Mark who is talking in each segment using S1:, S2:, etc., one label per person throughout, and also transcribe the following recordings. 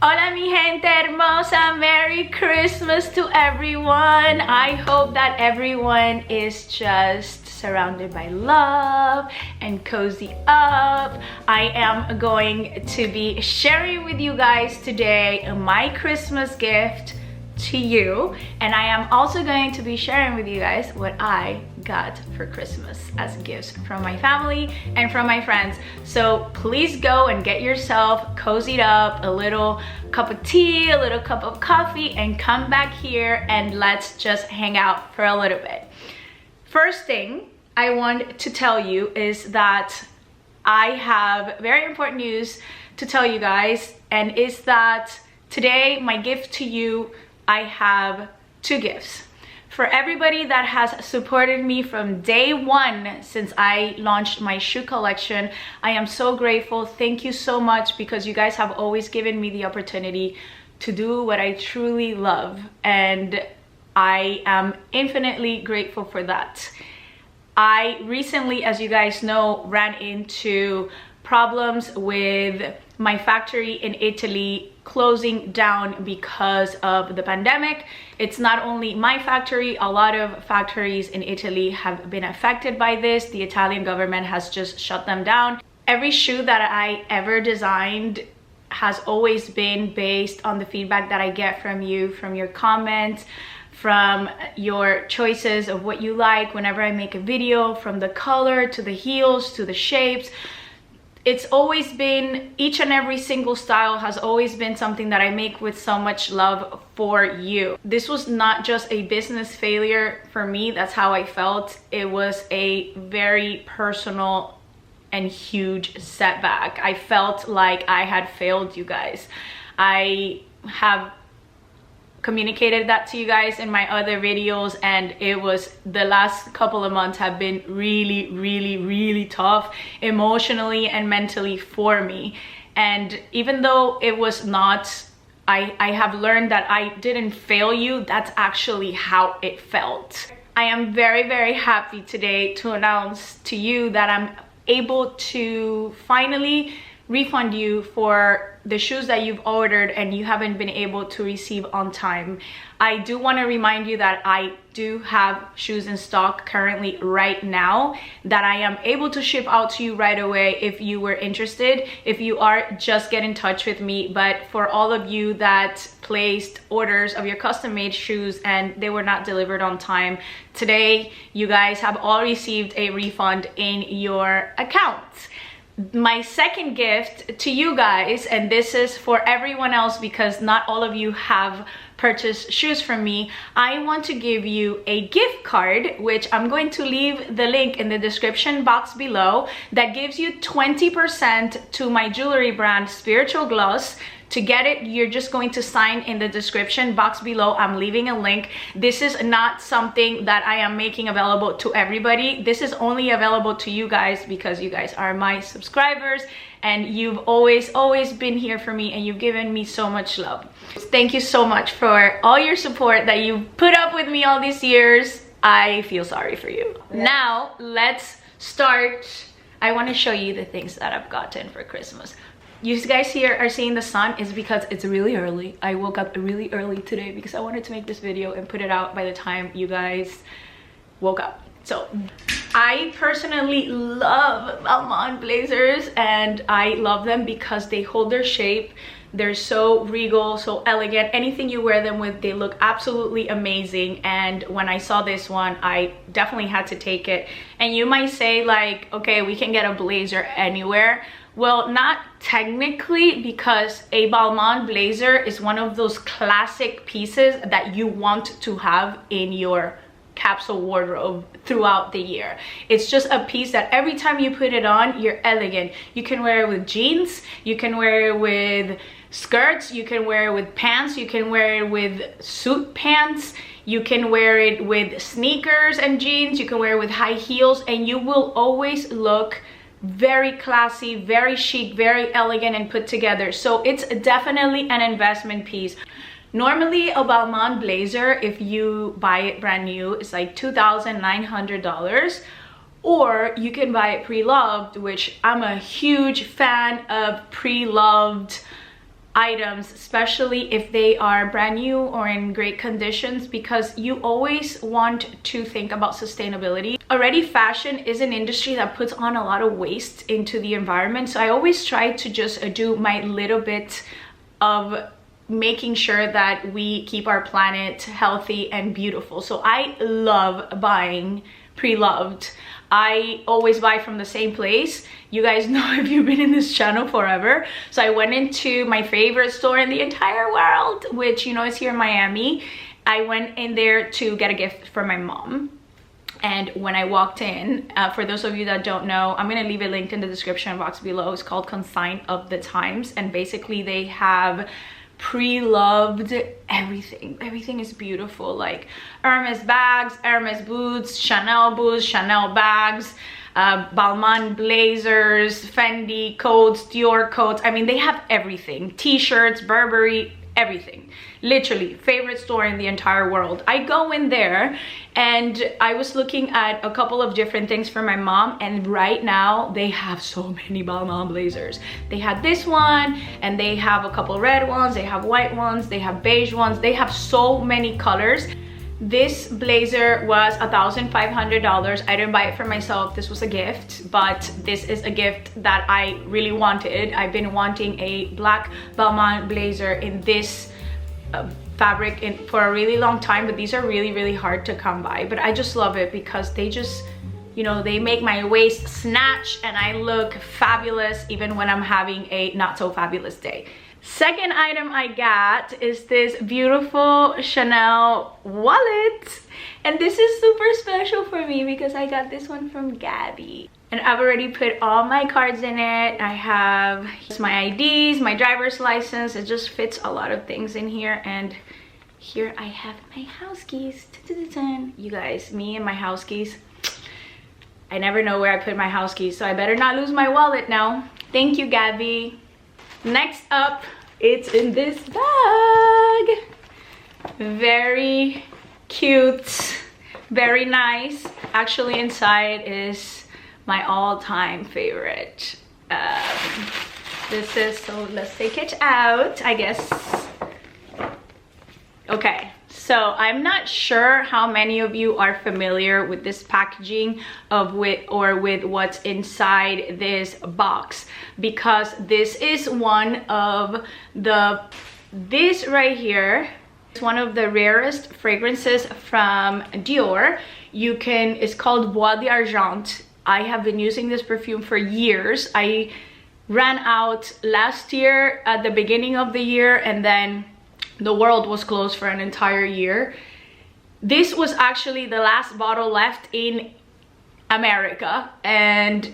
S1: Hola mi gente hermosa, Merry Christmas to everyone. I hope that everyone is just surrounded by love and cozy up. I am going to be sharing with you guys today my Christmas gift to you, and I am also going to be sharing with you guys what I got for Christmas as gifts from my family and from my friends. So please go and get yourself cozied up, a little cup of tea, a little cup of coffee, and come back here and let's just hang out for a little bit. First thing I want to tell you is that I have very important news to tell you guys, and is that today my gift to you, I have two gifts. For everybody that has supported me from day one since I launched my shoe collection, I am so grateful. Thank you so much, because you guys have always given me the opportunity to do what I truly love, and I am infinitely grateful for that. I recently, as you guys know, ran into problems with my factory in Italy closing down because of the pandemic. It's not only my factory, a lot of factories in Italy have been affected by this. The Italian government has just shut them down. Every shoe that I ever designed has always been based on the feedback that I get from you, from your comments, from your choices of what you like whenever I make a video, from the color to the heels to the shapes. It's always been, each and every single style has always been something that I make with so much love for you. This was not just a business failure for me, that's how I felt. It was a very personal and huge setback. I felt like I had failed you guys. I have communicated that to you guys in my other videos, and it was, the last couple of months have been really tough emotionally and mentally for me. And even though it was not, I have learned that I didn't fail you. That's actually how it felt. I am very happy today to announce to you that I'm able to finally refund you for the shoes that you've ordered and you haven't been able to receive on time. I do want to remind you that I do have shoes in stock currently right now that I am able to ship out to you right away if you were interested. If you are, just get in touch with me. But for all of you that placed orders of your custom made shoes and they were not delivered on time, today you guys have all received a refund in your account. My second gift to you guys, and this is for everyone else because not all of you have purchased shoes from me, I want to give you a gift card, which I'm going to leave the link in the description box below, that gives you 20% to my jewelry brand Spiritual Gloss. To get it, you're just going to sign in the description box below. I'm leaving a link. This is not something that I am making available to everybody. This is only available to you guys because you guys are my subscribers and you've always been here for me and you've given me so much love. Thank you so much for all your support that you've put up with me all these years. I feel sorry for you. Now let's start. I want to show you the things that I've gotten for Christmas. You guys here are seeing the sun is because it's really early. I woke up really early today because I wanted to make this video and put it out by the time you guys woke up. So I personally love Balmain blazers, and I love them because they hold their shape. They're so regal, so elegant. Anything you wear them with, they look absolutely amazing. And when I saw this one, I definitely had to take it. And you might say like, okay, we can get a blazer anywhere. Well, not technically, because a Balmain blazer is one of those classic pieces that you want to have in your capsule wardrobe throughout the year. It's just a piece that every time you put it on, you're elegant. You can wear it with jeans, you can wear it with skirts, you can wear it with pants, you can wear it with suit pants, you can wear it with sneakers and jeans, you can wear it with high heels, and you will always look very classy, very chic, very elegant and put together. So it's definitely an investment piece. Normally a Balmain blazer, if you buy it brand new, it's like $2,900, or you can buy it pre-loved, which I'm a huge fan of pre-loved items, especially if they are brand new or in great conditions, because you always want to think about sustainability. Already fashion is an industry that puts on a lot of waste into the environment, so I always try to just do my little bit of making sure that we keep our planet healthy and beautiful. So I love buying Preloved. I always buy from the same place. You guys know if you've been in this channel forever. So I went into my favorite store in the entire world, which you know is here in Miami. I went in there to get a gift for my mom. And when I walked in, for those of you that don't know, I'm gonna leave a link in the description box below. It's called Consign of The Times, and basically they have Preloved everything is beautiful, like Hermes bags, Hermes boots, Chanel bags, Balmain blazers, Fendi coats, Dior coats. I mean, they have everything, t-shirts, Burberry, everything. Literally favorite store in the entire world. I go in there and I was looking at a couple of different things for my mom, and right now they have so many Balmain blazers. They had this one, and they have a couple red ones, they have white ones, they have beige ones, they have so many colors. This blazer was $1,500. I didn't buy it for myself, this was a gift, but this is a gift that I really wanted. I've been wanting a black Balmain blazer in this fabric for a really long time, but these are really hard to come by. But I just love it because they just, you know, they make my waist snatch and I look fabulous even when I'm having a not so fabulous day. Second item I got is this beautiful Chanel wallet, and this is super special for me because I got this one from Gabby, and I've already put all my cards in it. I have my IDs, my driver's license. It just fits a lot of things in here, and here I have my house keys. You guys, me and my house keys, I never know where I put my house keys, so I better not lose my wallet now. Thank you, Gabby. Next up, it's in this bag. Very cute, very nice. Actually, inside is my all-time favorite. This is, so let's take it out, I guess. Okay, so I'm not sure how many of you are familiar with this packaging of with what's inside this box, because this is one of this right here. It's one of the rarest fragrances from Dior. It's called Bois d'Argent. I have been using this perfume for years. I ran out last year at the beginning of the year, and then the world was closed for an entire year. This was actually the last bottle left in America, and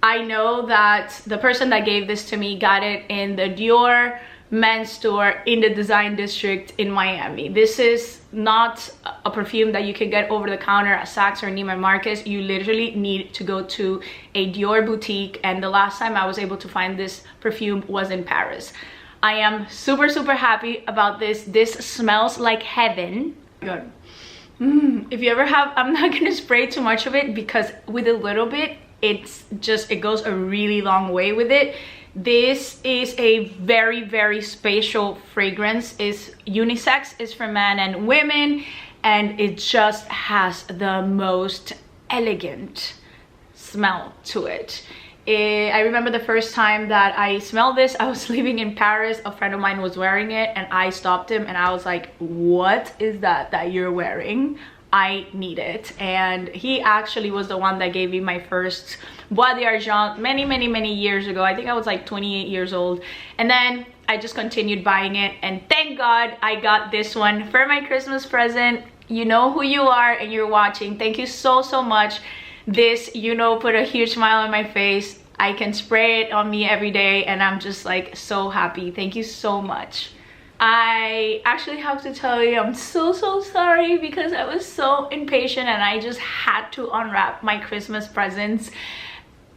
S1: I know that the person that gave this to me got it in the Dior men's store in the Design District in Miami. This is not a perfume that you can get over the counter at Saks or Neiman Marcus. You literally need to go to a Dior boutique, and the last time I was able to find this perfume was in Paris. I am super happy about this. This smells like heaven. Good. If you ever have, I'm not gonna spray too much of it because with a little bit, it goes a really long way with it. This is a very spatial fragrance. It's unisex, it's for men and women, and it just has the most elegant smell to it. I remember the first time that I smelled this, I was living in Paris. A friend of mine was wearing it, and I stopped him and I was like, what is that you're wearing? I need it. And he actually was the one that gave me my first Bois d'Argent many years ago. I think I was like 28 years old, and then I just continued buying it, and thank God I got this one for my Christmas present. You know who you are and you're watching. Thank you so much. This, you know, put a huge smile on my face. I can spray it on me every day, and I'm just like so happy. Thank you so much. I actually have to tell you, I'm so sorry because I was so impatient and I just had to unwrap my Christmas presents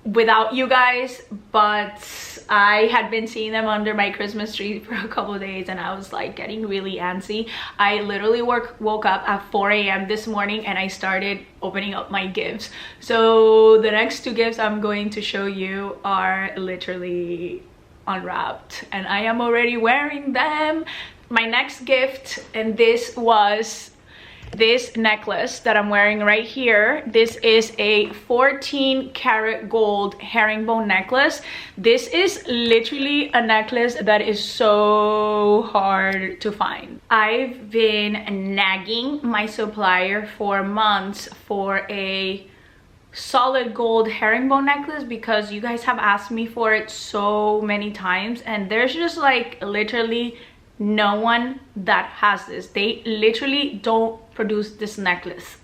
S1: without you guys, but I had been seeing them under my Christmas tree for a couple of days and I was like getting really antsy. I literally woke up at 4 a.m. this morning and I started opening up my gifts. So the next two gifts I'm going to show you are literally unwrapped and I am already wearing them. My next gift, and this was this necklace that I'm wearing right here. This is a 14 karat gold herringbone necklace. This is literally a necklace that is so hard to find. I've been nagging my supplier for months for a solid gold herringbone necklace because you guys have asked me for it so many times, and there's just like literally no one that has this. They literally don't produce this necklace.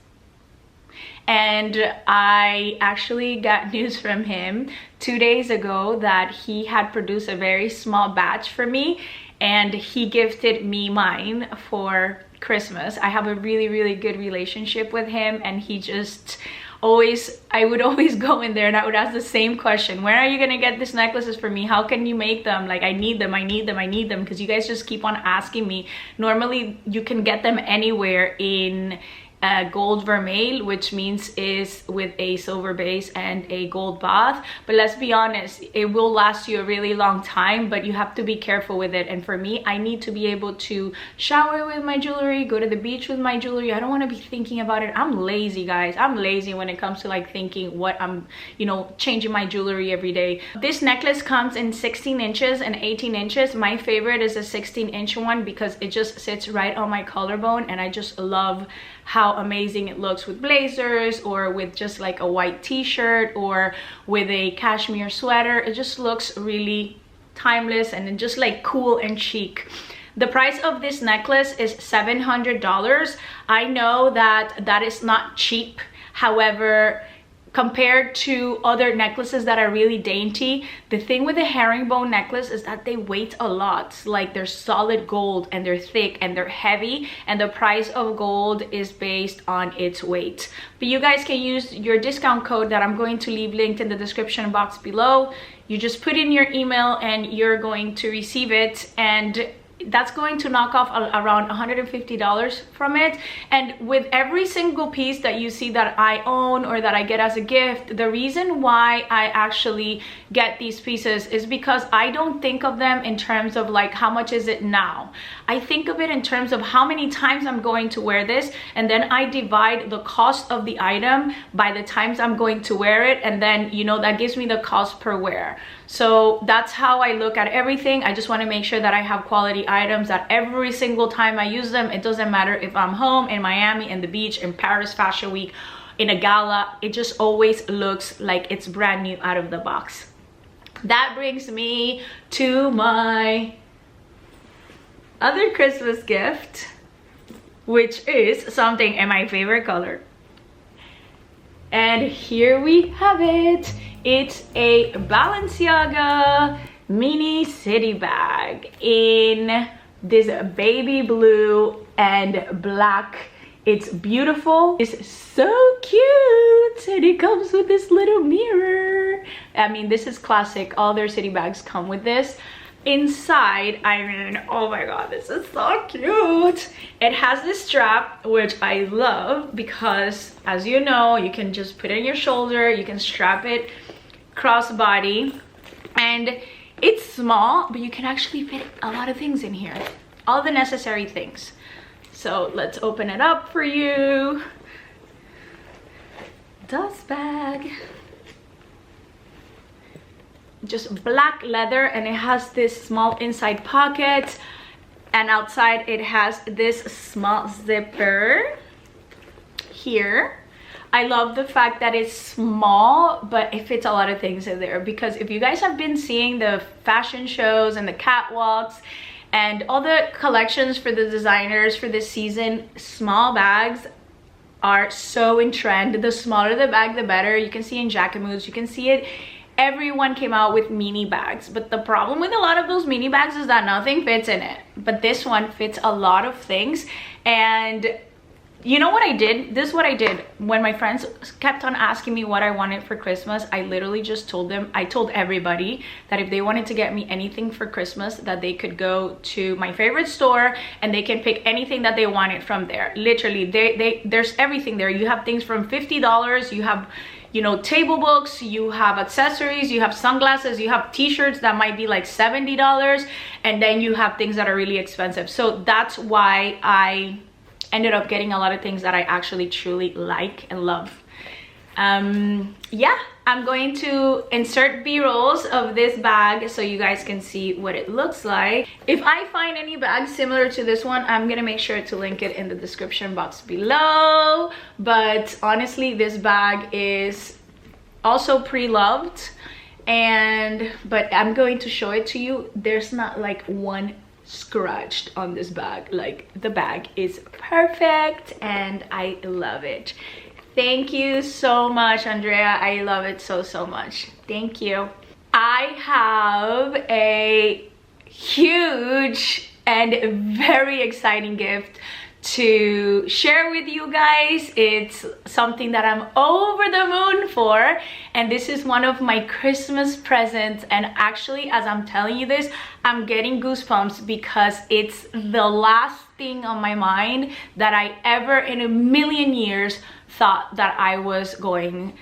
S1: And I actually got news from him 2 days ago that he had produced a very small batch for me, and he gifted me mine for Christmas. I have a really good relationship with him, and he just always, I would always go in there and I would ask the same question: when are you gonna get these necklaces for me? How can you make them? Like, I need them, because you guys just keep on asking me. Normally you can get them anywhere in gold vermeil, which means is with a silver base and a gold bath. But let's be honest, it will last you a really long time, but you have to be careful with it. And for me, I need to be able to shower with my jewelry, go to the beach with my jewelry. I don't want to be thinking about it. I'm lazy, guys. I'm lazy when it comes to like thinking what I'm, you know, changing my jewelry every day. This necklace comes in 16 inches and 18 inches. My favorite is a 16-inch one because it just sits right on my collarbone, and I just love how amazing it looks with blazers or with just like a white t-shirt or with a cashmere sweater. It just looks really timeless and just like cool and chic. The price of this necklace is $700. I know that that is not cheap. However, compared to other necklaces that are really dainty, the thing with the herringbone necklace is that they weight a lot. Like, they're solid gold and they're thick and they're heavy, and the price of gold is based on its weight. But you guys can use your discount code that I'm going to leave linked in the description box below. You just put in your email and you're going to receive it, and that's going to knock off around $150 from it. And with every single piece that you see that I own or that I get as a gift, the reason why I actually get these pieces is because I don't think of them in terms of like how much is it now. I think of it in terms of how many times I'm going to wear this, and then I divide the cost of the item by the times I'm going to wear it, and then, you know, that gives me the cost per wear. So that's how I look at everything. I just want to make sure that I have quality items, that every single time I use them, it doesn't matter if I'm home, in Miami, in the beach, in Paris Fashion Week, in a gala, it just always looks like it's brand new out of the box. That brings me to my other Christmas gift, which is something in my favorite color. And here we have it. It's a Balenciaga mini city bag in this baby blue and black. It's beautiful. It's so cute, and it comes with this little mirror. I mean, this is classic. All their city bags come with this. Inside, I mean, oh my god, this is so cute. It has this strap, which I love because, as you know, you can just put it on your shoulder, you can strap it crossbody, and it's small, but you can actually fit a lot of things in here, all the necessary things. So let's open it up for you. Dust bag. Just black leather, and it has this small inside pocket, and outside it has this small zipper here. I love the fact that it's small, but it fits a lot of things in there, because if you guys have been seeing the fashion shows and the catwalks and all the collections for the designers for this season, small bags are so in trend. The smaller the bag, the better. You can see in Jacquemus, you can see it. Everyone came out with mini bags, but the problem with a lot of those mini bags is that nothing fits in it. But this one fits a lot of things. And you know what I did? This is what I did. When my friends kept on asking me what I wanted for Christmas, I literally just told them, I told everybody that if they wanted to get me anything for Christmas, that they could go to my favorite store and they can pick anything that they wanted from there. Literally, there's everything there. You have things from $50, you know, table books, you have accessories, you have sunglasses, you have t-shirts that might be like $70, and then you have things that are really expensive. So that's why I ended up getting a lot of things that I actually truly like and love. Yeah, I'm going to insert b-rolls of this bag so you guys can see what it looks like. If I find any bags similar to this one, I'm gonna make sure to link it in the description box below. But honestly, this bag is also pre-loved, but I'm going to show it to you. There's not like one scratched on this bag. Like, the bag is perfect and I love it. Thank you so much, Andrea. I love it so much. Thank you. I have a huge and very exciting gift to share with you guys. It's something that I'm over the moon for, and this is one of my Christmas presents. And actually, as I'm telling you this, I'm getting goosebumps because it's the last thing on my mind that I ever in a million years thought that I was going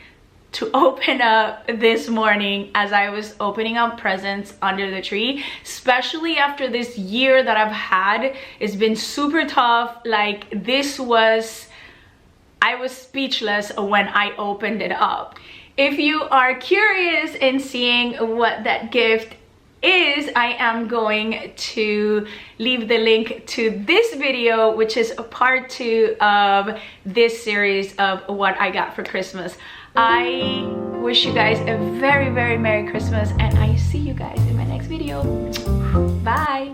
S1: to open up this morning as I was opening up presents under the tree, especially after this year that I've had. It's been super tough. Like, I was speechless when I opened it up. If you are curious in seeing what that gift is, I am going to leave the link to this video, which is a part 2 of this series of what I got for Christmas. I wish you guys a very Merry Christmas, and I see you guys in my next video. Bye.